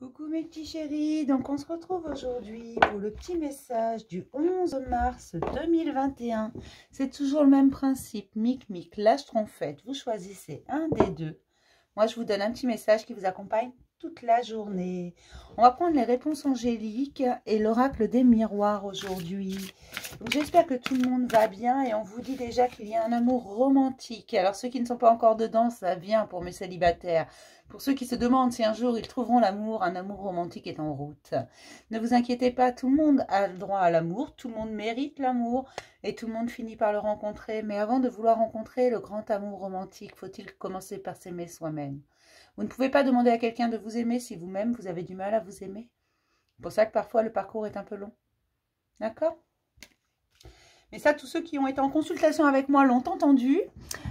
Coucou mes petits chéris, donc on se retrouve aujourd'hui pour le petit message du 11 mars 2021. C'est toujours le même principe, mic, lâche trompette, vous choisissez un des deux. Moi je vous donne un petit message qui vous accompagne toute la journée. On va prendre les réponses angéliques et l'oracle des miroirs aujourd'hui. J'espère que tout le monde va bien et on vous dit déjà qu'il y a un amour romantique. Alors ceux qui ne sont pas encore dedans, ça vient pour mes célibataires. Pour ceux qui se demandent si un jour ils trouveront l'amour, un amour romantique est en route. Ne vous inquiétez pas, tout le monde a le droit à l'amour, tout le monde mérite l'amour et tout le monde finit par le rencontrer. Mais avant de vouloir rencontrer le grand amour romantique, faut-il commencer par s'aimer soi-même. Vous ne pouvez pas demander à quelqu'un de vous aimer si vous-même vous avez du mal à vous aimer. C'est pour ça que parfois le parcours est un peu long. D'accord ? Mais ça, tous ceux qui ont été en consultation avec moi l'ont entendu.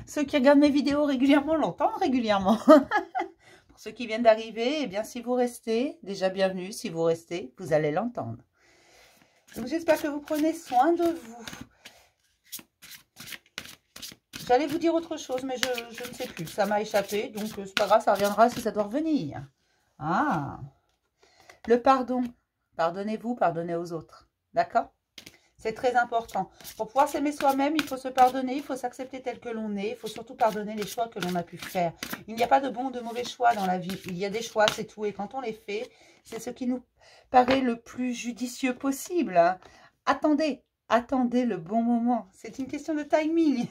Ceux qui regardent mes vidéos régulièrement l'entendent régulièrement. Pour ceux qui viennent d'arriver, eh bien, si vous restez, déjà bienvenue. Si vous restez, vous allez l'entendre. Donc, j'espère que vous prenez soin de vous. J'allais vous dire autre chose, mais je ne sais plus. Ça m'a échappé, donc c'est pas grave, ça reviendra si ça doit revenir. Ah, le pardon. Pardonnez-vous, pardonnez aux autres. D'accord ? C'est très important. Pour pouvoir s'aimer soi-même, il faut se pardonner, il faut s'accepter tel que l'on est. Il faut surtout pardonner les choix que l'on a pu faire. Il n'y a pas de bons ou de mauvais choix dans la vie. Il y a des choix, c'est tout. Et quand on les fait, c'est ce qui nous paraît le plus judicieux possible. Attendez le bon moment. C'est une question de timing.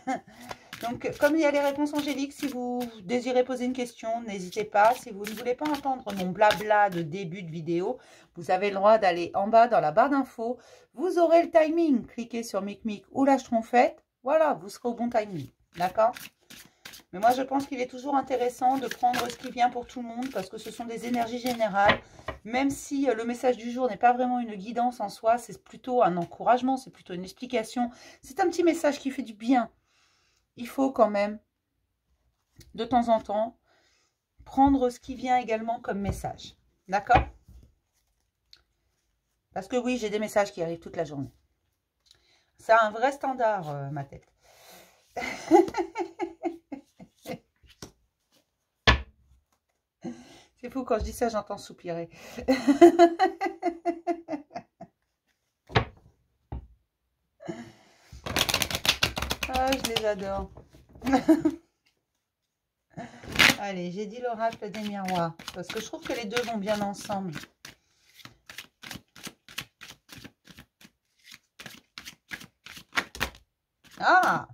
Donc, comme il y a les réponses angéliques, si vous désirez poser une question, n'hésitez pas. Si vous ne voulez pas entendre mon blabla de début de vidéo, vous avez le droit d'aller en bas dans la barre d'infos. Vous aurez le timing. Cliquez sur mic ou lâche trompette. Voilà, vous serez au bon timing. D'accord ? Mais moi, je pense qu'il est toujours intéressant de prendre ce qui vient pour tout le monde parce que ce sont des énergies générales. Même si le message du jour n'est pas vraiment une guidance en soi, c'est plutôt un encouragement, c'est plutôt une explication. C'est un petit message qui fait du bien. Il faut quand même, de temps en temps, prendre ce qui vient également comme message. D'accord ? Parce que oui, j'ai des messages qui arrivent toute la journée. C'est un vrai standard, ma tête. C'est fou, quand je dis ça, j'entends soupirer. Ah, je les adore. Allez, j'ai dit l'oracle des miroirs. Parce que je trouve que les deux vont bien ensemble. Ah!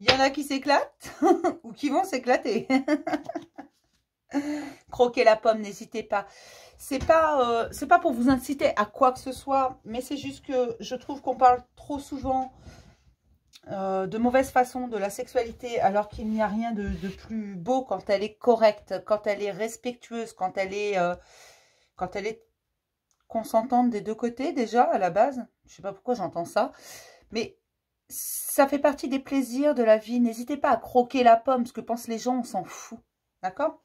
Il y en a qui s'éclatent ou qui vont s'éclater. Croquez la pomme, n'hésitez pas. C'est pas pour vous inciter à quoi que ce soit, mais c'est juste que je trouve qu'on parle trop souvent de mauvaise façon de la sexualité, alors qu'il n'y a rien de plus beau quand elle est correcte, quand elle est respectueuse, quand elle est consentante des deux côtés déjà à la base. Je sais pas pourquoi j'entends ça, mais ça fait partie des plaisirs de la vie. N'hésitez pas à croquer la pomme, ce que pensent les gens, on s'en fout. D'accord ?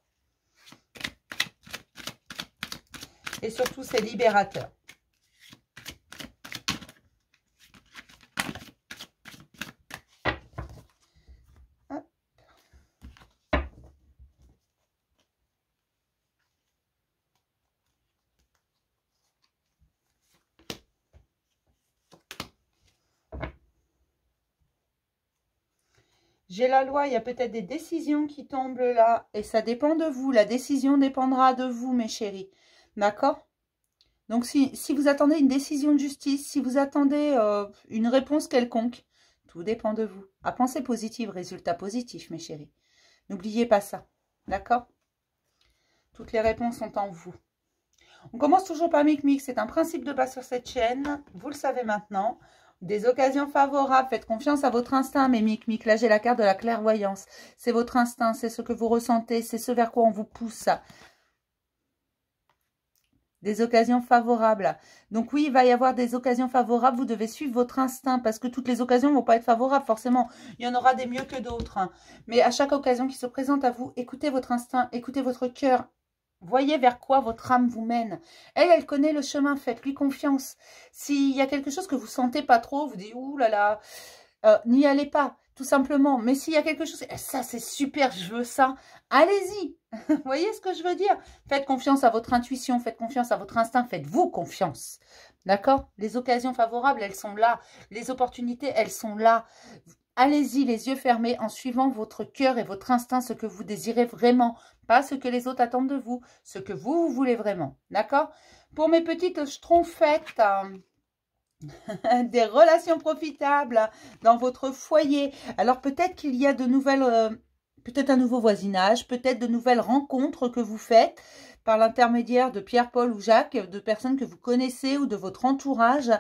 Et surtout, c'est libérateur. Hop. J'ai la loi, il y a peut-être des décisions qui tombent là. Et ça dépend de vous. La décision dépendra de vous, mes chéris. D'accord ? Donc, si vous attendez une décision de justice, si vous attendez une réponse quelconque, tout dépend de vous. À pensée positive, résultat positif, mes chéris. N'oubliez pas ça. D'accord ? Toutes les réponses sont en vous. On commence toujours par mic. C'est un principe de base sur cette chaîne. Vous le savez maintenant. Des occasions favorables. Faites confiance à votre instinct, mes mic. Là, j'ai la carte de la clairvoyance. C'est votre instinct. C'est ce que vous ressentez. C'est ce vers quoi on vous pousse. Des occasions favorables. Donc oui, il va y avoir des occasions favorables. Vous devez suivre votre instinct parce que toutes les occasions ne vont pas être favorables forcément. Il y en aura des mieux que d'autres. Mais à chaque occasion qui se présente à vous, écoutez votre instinct, écoutez votre cœur. Voyez vers quoi votre âme vous mène. Elle connaît le chemin. Faites-lui confiance. S'il y a quelque chose que vous sentez pas trop, vous dites « Ouh là là », n'y allez pas. tout simplement. Mais s'il y a quelque chose, ça c'est super, je veux ça, allez-y. Vous voyez ce que je veux dire? Faites confiance à votre intuition, faites confiance à votre instinct, faites-vous confiance. D'accord? Les occasions favorables, elles sont là. Les opportunités, elles sont là. Allez-y, les yeux fermés, en suivant votre cœur et votre instinct, ce que vous désirez vraiment. Pas ce que les autres attendent de vous, ce que vous voulez vraiment. D'accord? Pour mes petites schtroumpfettes, des relations profitables dans votre foyer. Alors peut-être qu'il y a de nouvelles, peut-être un nouveau voisinage, peut-être de nouvelles rencontres que vous faites par l'intermédiaire de Pierre, Paul ou Jacques, de personnes que vous connaissez ou de votre entourage.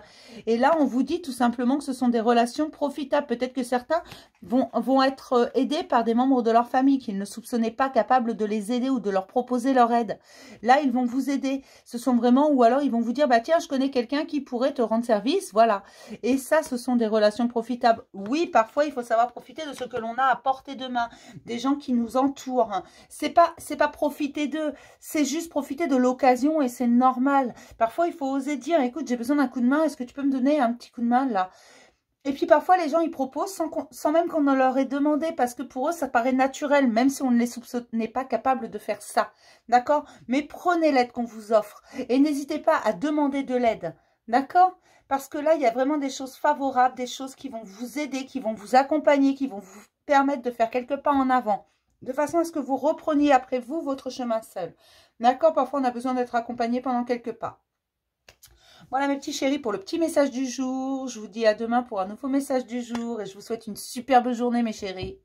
Et là, on vous dit tout simplement que ce sont des relations profitables. Peut-être que certains vont être aidés par des membres de leur famille qu'ils ne soupçonnaient pas capables de les aider ou de leur proposer leur aide. Là, ils vont vous aider. Ce sont vraiment, ou alors ils vont vous dire, bah tiens, je connais quelqu'un qui pourrait te rendre service, voilà. Et ça, ce sont des relations profitables. Oui, parfois, il faut savoir profiter de ce que l'on a à portée de main, des gens qui nous entourent. C'est pas profiter d'eux, c'est juste profiter de l'occasion et c'est normal. Parfois, il faut oser dire, écoute, j'ai besoin d'un coup de main, est-ce que tu peux me donner un petit coup de main là? Et puis parfois, les gens, ils proposent sans même qu'on ne leur ait demandé, parce que pour eux, ça paraît naturel, même si on ne les soupçonnait pas capables de faire ça. D'accord? Mais prenez l'aide qu'on vous offre et n'hésitez pas à demander de l'aide. D'accord? Parce que là, il y a vraiment des choses favorables, des choses qui vont vous aider, qui vont vous accompagner, qui vont vous permettre de faire quelques pas en avant, de façon à ce que vous repreniez après vous votre chemin seul. D'accord? Parfois, on a besoin d'être accompagné pendant quelques pas. Voilà mes petits chéris pour le petit message du jour. Je vous dis à demain pour un nouveau message du jour et je vous souhaite une superbe journée mes chéris.